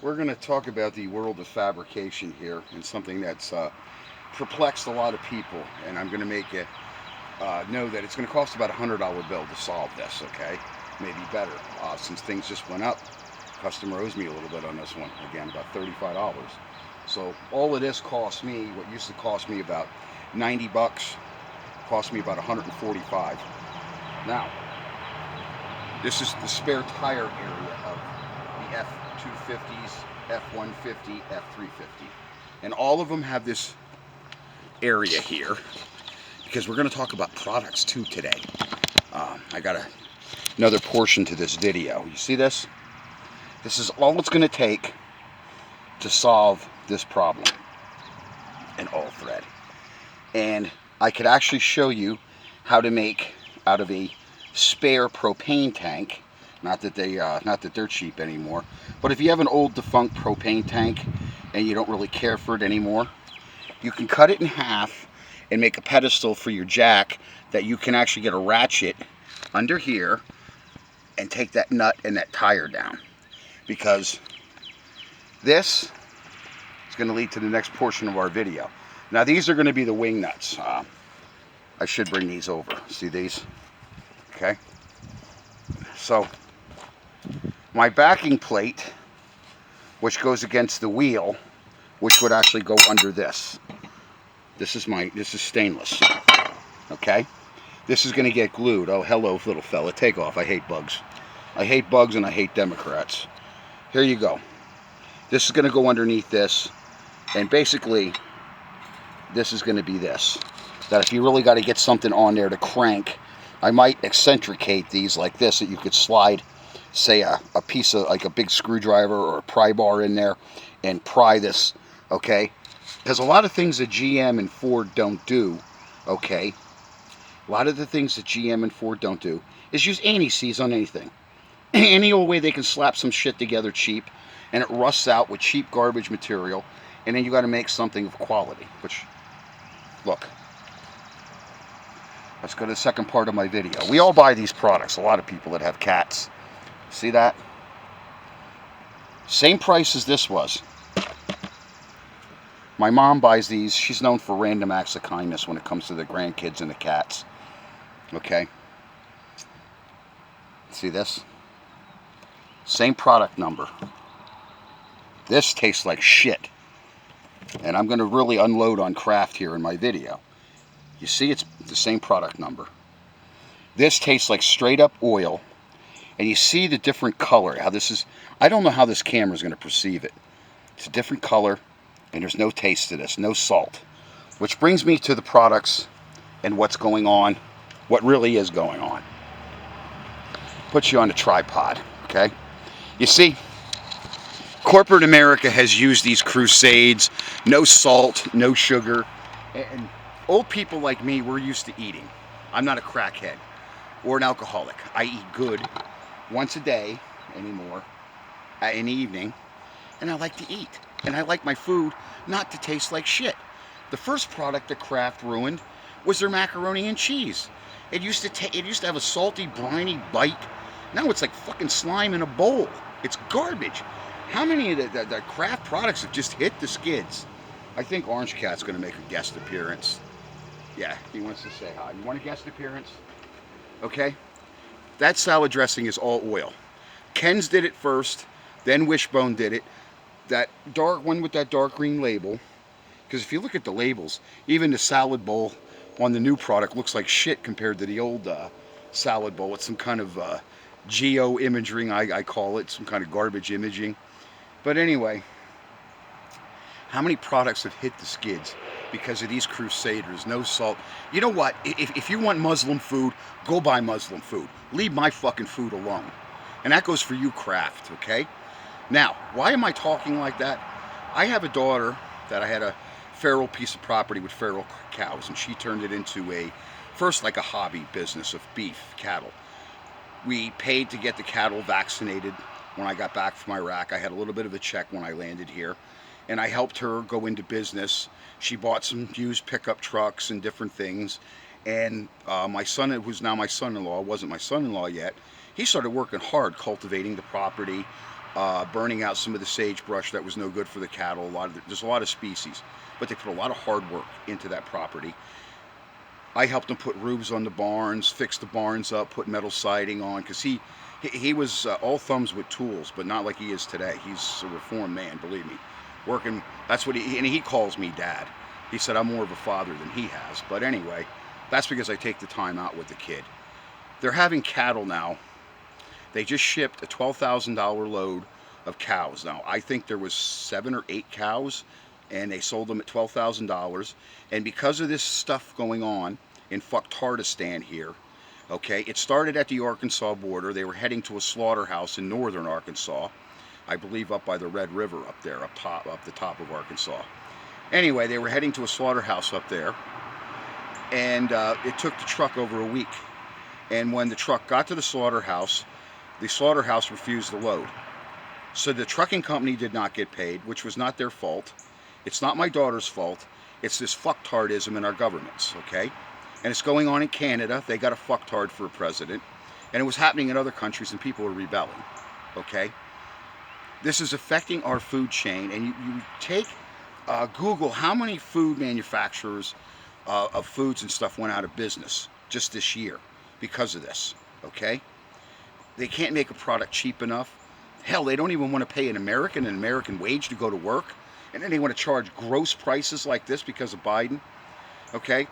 We're going to talk about the world of fabrication here and something that's perplexed a lot of people. And I'm going to make it know that it's going to cost about $100 bill to solve this, okay? Maybe better. Since things just went up, customer owes me a little bit on this one. Again, about $35. So all of this cost me, what used to cost me about 90 bucks, cost me about 145. Now, this is the spare tire area of the F250s, F150, F350. And all of them have this area here because we're going to talk about products too today. I got another portion to this video. You see this? This is all it's going to take to solve this problem in all thread. And I could actually show you how to make out of a spare propane tank. Not that they're cheap anymore, but if you have an old defunct propane tank and you don't really care for it anymore, you can cut it in half and make a pedestal for your jack that you can actually get a ratchet under here and take that nut and that tire down. Because this is going to lead to the next portion of our video. Now these are going to be the wing nuts. I should bring these over. See these? Okay. So my backing plate, which goes against the wheel, which would actually go under this. This is stainless. Okay. This is going to get glued. Oh, hello, little fella. Take off. I hate bugs. I hate bugs and I hate Democrats. Here you go. This is going to go underneath this. And basically, this is going to be this. That if you really got to get something on there to crank, I might eccentricate these like this, that you could slide, say, a piece of, like a big screwdriver or a pry bar in there and pry this, okay? Because a lot of things that GM and Ford don't do, okay? A lot of the things that GM and Ford don't do is use anti-seize on anything. Any old way they can slap some shit together cheap, and it rusts out with cheap garbage material, and then you got to make something of quality, which, look. Let's go to the second part of my video. We all buy these products, a lot of people that have cats. See that? Same price as this was. My mom buys these. She's known for random acts of kindness when it comes to the grandkids and the cats. Okay? See this? Same product number. This tastes like shit. And I'm going to really unload on Kraft here in my video. You see, it's the same product number. This tastes like straight up oil. And you see the different color. How this is, I don't know how this camera is going to perceive it. It's a different color, and there's no taste to this, no salt. Which brings me to the products and what's going on, what really is going on. Put you on a tripod, okay? You see, corporate America has used these crusades, no salt, no sugar, and old people like me, we're used to eating. I'm not a crackhead or an alcoholic. I eat good once a day anymore, in the evening, and I like to eat. And I like my food not to taste like shit. The first product that Kraft ruined was their macaroni and cheese. It used to have a salty, briny bite. Now it's like fucking slime in a bowl. It's garbage. How many of the Kraft products have just hit the skids? I think Orange Cat's going to make a guest appearance. Yeah, he wants to say hi. You want a guest appearance? Okay. That salad dressing is all oil. Ken's did it first, then Wishbone did it. That dark one with that dark green label, because if you look at the labels, even the salad bowl on the new product looks like shit compared to the old salad bowl. It's some kind of geo imaging, I call it, some kind of garbage imaging. But anyway, how many products have hit the skids because of these crusaders? No salt. You know what? If you want Muslim food, go buy Muslim food. Leave my fucking food alone. And that goes for you, Kraft, okay? Now, why am I talking like that? I have a daughter that I had a feral piece of property with feral cows, and she turned it into first like a hobby business of beef, cattle. We paid to get the cattle vaccinated when I got back from Iraq. I had a little bit of a check when I landed here, and I helped her go into business. She bought some used pickup trucks and different things, and my son, who's now my son-in-law, wasn't my son-in-law yet, he started working hard cultivating the property, burning out some of the sagebrush that was no good for the cattle. There's a lot of species, but they put a lot of hard work into that property. I helped him put roofs on the barns, fix the barns up, put metal siding on, because he was all thumbs with tools, but not like he is today. He's a reformed man, believe me. Working, that's what and he calls me dad. He said I'm more of a father than he has. But anyway, that's because I take the time out with the kid. They're having cattle now. They just shipped a $12,000 load of cows. Now, I think there was 7 or 8 cows, and they sold them at $12,000. And because of this stuff going on in Fucktardistan here, okay, it started at the Arkansas border. They were heading to a slaughterhouse in northern Arkansas, I believe up by the Red River up there, up the top of Arkansas. Anyway, they were heading to a slaughterhouse up there, and it took the truck over a week. And when the truck got to the slaughterhouse refused the load. So the trucking company did not get paid, which was not their fault. It's not my daughter's fault. It's this fucktardism in our governments, okay? And it's going on in Canada. They got a fucktard for a president. And it was happening in other countries, and people were rebelling, okay? This is affecting our food chain. And you take, Google how many food manufacturers of foods and stuff went out of business just this year because of this, okay? They can't make a product cheap enough. Hell, they don't even want to pay an American wage to go to work. And then they want to charge gross prices like this because of Biden. Okay?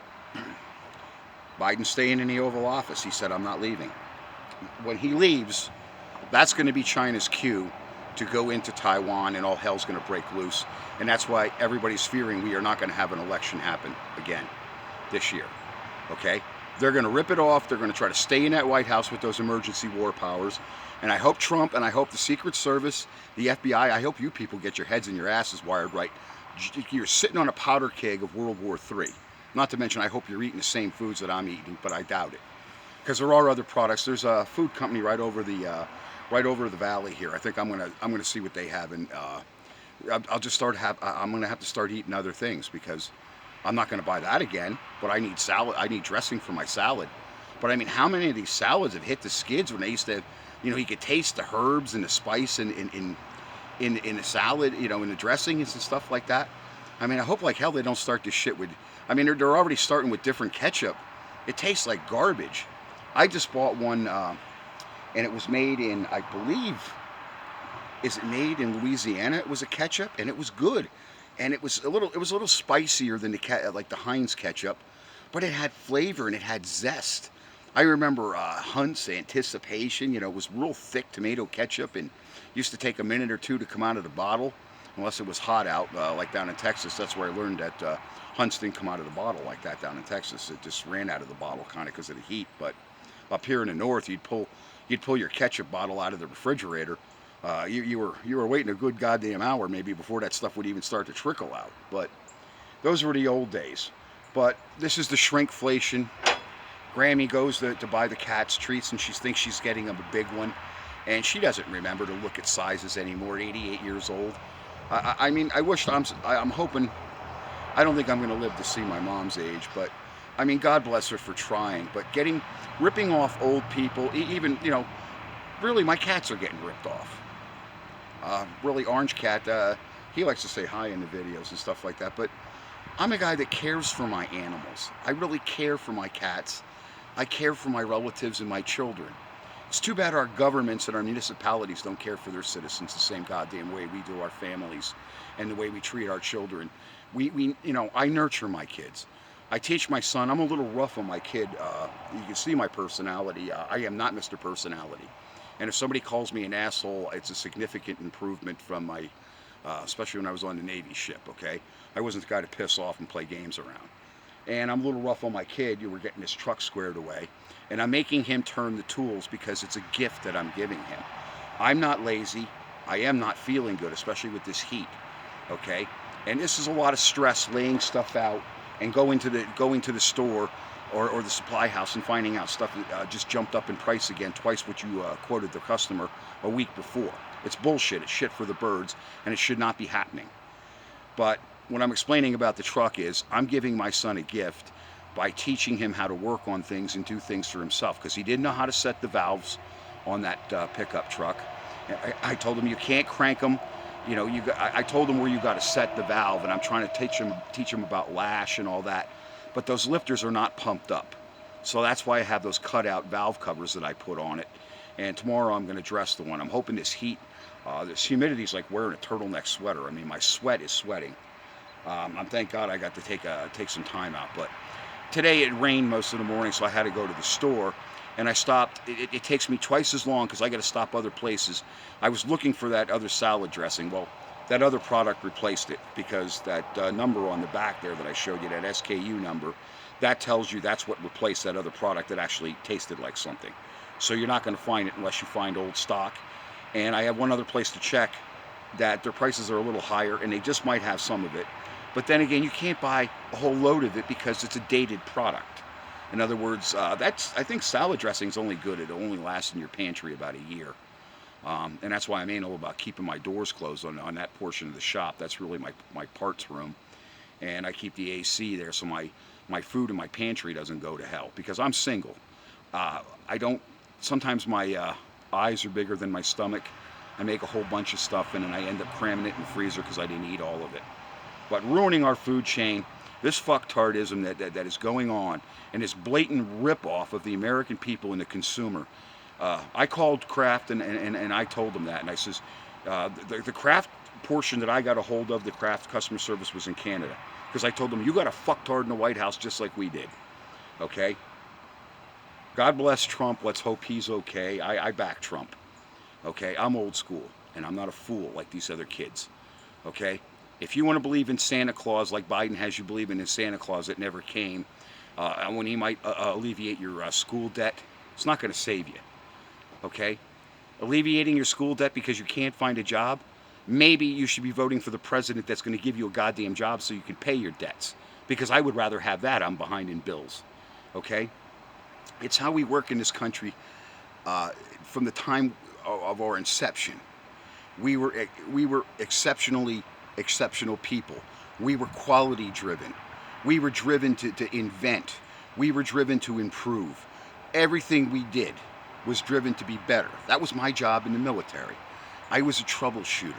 Biden's staying in the Oval Office. He said, I'm not leaving. When he leaves, that's going to be China's cue to go into Taiwan, and all hell's going to break loose. And that's why everybody's fearing we are not going to have an election happen again this year. Okay? They're going to rip it off. They're going to try to stay in that White House with those emergency war powers. And I hope Trump, and I hope the Secret Service, the FBI, I hope you people get your heads and your asses wired right. You're sitting on a powder keg of World War III. Not to mention, I hope you're eating the same foods that I'm eating, but I doubt it. Because there are other products. There's a food company right over the valley here. I think I'm gonna see what they have, and I'll just I'm gonna have to start eating other things, because I'm not gonna buy that again. But I need salad. I need dressing for my salad. But I mean, how many of these salads have hit the skids when they used to? You know, you could taste the herbs and the spice in the salad, you know, in the dressings and stuff like that. I mean, I hope like hell they don't start this shit with, I mean, they're already starting with different ketchup. It tastes like garbage. I just bought one, and it was made in, I believe, is it made in Louisiana? It was a ketchup, and it was good. And it was a little spicier than like the Heinz ketchup, but it had flavor and it had zest. I remember Hunt's Anticipation, you know, it was real thick tomato ketchup, and used to take a minute or two to come out of the bottle, unless it was hot out, like down in Texas. That's where I learned that Hunt's didn't come out of the bottle like that down in Texas. It just ran out of the bottle kind of because of the heat. But up here in the north, you'd pull your ketchup bottle out of the refrigerator. You were waiting a good goddamn hour maybe before that stuff would even start to trickle out. But those were the old days. But this is the shrinkflation. Grammy goes to buy the cat's treats, and she thinks she's getting a big one, and she doesn't remember to look at sizes anymore. 88 years old. I mean, I'm hoping. I don't think I'm going to live to see my mom's age, but I mean, God bless her for trying. But ripping off old people, even, you know, really, my cats are getting ripped off. Really, Orange Cat, he likes to say hi in the videos and stuff like that, but I'm a guy that cares for my animals. I really care for my cats. I care for my relatives and my children. It's too bad our governments and our municipalities don't care for their citizens the same goddamn way we do our families, and the way we treat our children. You know, I nurture my kids. I teach my son. I'm a little rough on my kid. You can see my personality. I am not Mr. Personality. And if somebody calls me an asshole, it's a significant improvement from my, especially when I was on the Navy ship, okay? I wasn't the guy to piss off and play games around. And I'm a little rough on my kid. You were getting his truck squared away. And I'm making him turn the tools because it's a gift that I'm giving him. I'm not lazy. I am not feeling good, especially with this heat, okay? And this is a lot of stress, laying stuff out and going to the store or the supply house and finding out stuff just jumped up in price again, twice what you quoted the customer a week before. It's bullshit. It's shit for the birds, and it should not be happening. But what I'm explaining about the truck is I'm giving my son a gift by teaching him how to work on things and do things for himself, because he didn't know how to set the valves on that pickup truck. I told them you can't crank them. You know, I told them where you got to set the valve, and I'm trying to teach them about lash and all that. But those lifters are not pumped up, so that's why I have those cutout valve covers that I put on it. And tomorrow I'm going to dress the one. I'm hoping this heat, this humidity is like wearing a turtleneck sweater. I mean, my sweat is sweating. I'm thank God I got to take some time out. But today it rained most of the morning, so I had to go to the store. And I stopped. It takes me twice as long because I got to stop other places. I was looking for that other salad dressing. Well, that other product replaced it because that number on the back there that I showed you, that SKU number, that tells you that's what replaced that other product that actually tasted like something. So you're not going to find it unless you find old stock. And I have one other place to check that their prices are a little higher, and they just might have some of it. But then again, you can't buy a whole load of it because it's a dated product. In other words, I think salad dressing is only good. It'll only last in your pantry about a year. And that's why I'm anal about keeping my doors closed on that portion of the shop. That's really my parts room. And I keep the AC there so my food in my pantry doesn't go to hell. Because I'm single. Sometimes my eyes are bigger than my stomach. I make a whole bunch of stuff and I end up cramming it in the freezer because I didn't eat all of it. But ruining our food chain, this fucktardism that is going on, and this blatant ripoff of the American people and the consumer. I called Kraft and I told them that, and I says, the Kraft portion that I got a hold of, the Kraft customer service, was in Canada. Because I told them, you got a fucktard in the White House just like we did. Okay? God bless Trump. Let's hope he's okay. I back Trump. Okay? I'm old school, and I'm not a fool like these other kids. Okay? If you want to believe in Santa Claus like Biden has you believing in Santa Claus that never came, and when he might alleviate your school debt, it's not going to save you. Okay? Alleviating your school debt because you can't find a job, maybe you should be voting for the president that's going to give you a goddamn job so you can pay your debts. Because I would rather have that. I'm behind in bills. Okay? It's how we work in this country from the time of our inception. We were exceptional people. We were quality driven. We were driven to invent. We were driven to improve. Everything we did was driven to be better. That was my job in the military. I was a troubleshooter.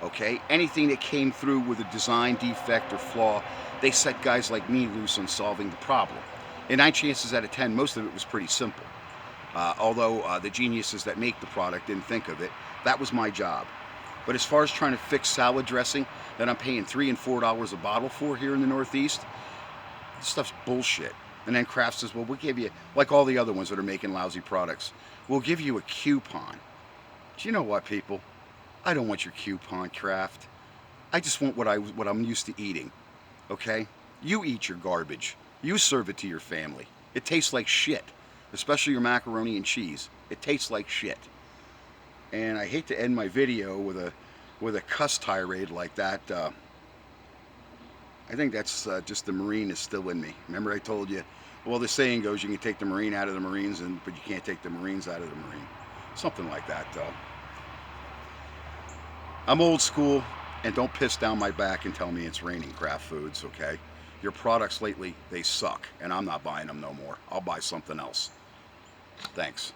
Okay? Anything that came through with a design defect or flaw, they set guys like me loose on solving the problem. And 9 chances out of 10, most of it was pretty simple. Although the geniuses that make the product didn't think of it, that was my job. But as far as trying to fix salad dressing that I'm paying $3 and $4 a bottle for here in the Northeast, this stuff's bullshit. And then Kraft says, well, we'll give you, like all the other ones that are making lousy products, we'll give you a coupon. Do you know what, people? I don't want your coupon, Kraft. I just want what I'm used to eating. Okay? You eat your garbage. You serve it to your family. It tastes like shit, especially your macaroni and cheese. It tastes like shit. And I hate to end my video with a cuss tirade like that. I think that's just the Marine is still in me. Remember I told you, well, the saying goes, you can take the Marine out of the Marines, but you can't take the Marines out of the Marine. Something like that. I'm old school, and don't piss down my back and tell me it's raining Kraft Foods, okay? Your products lately, they suck, and I'm not buying them no more. I'll buy something else. Thanks.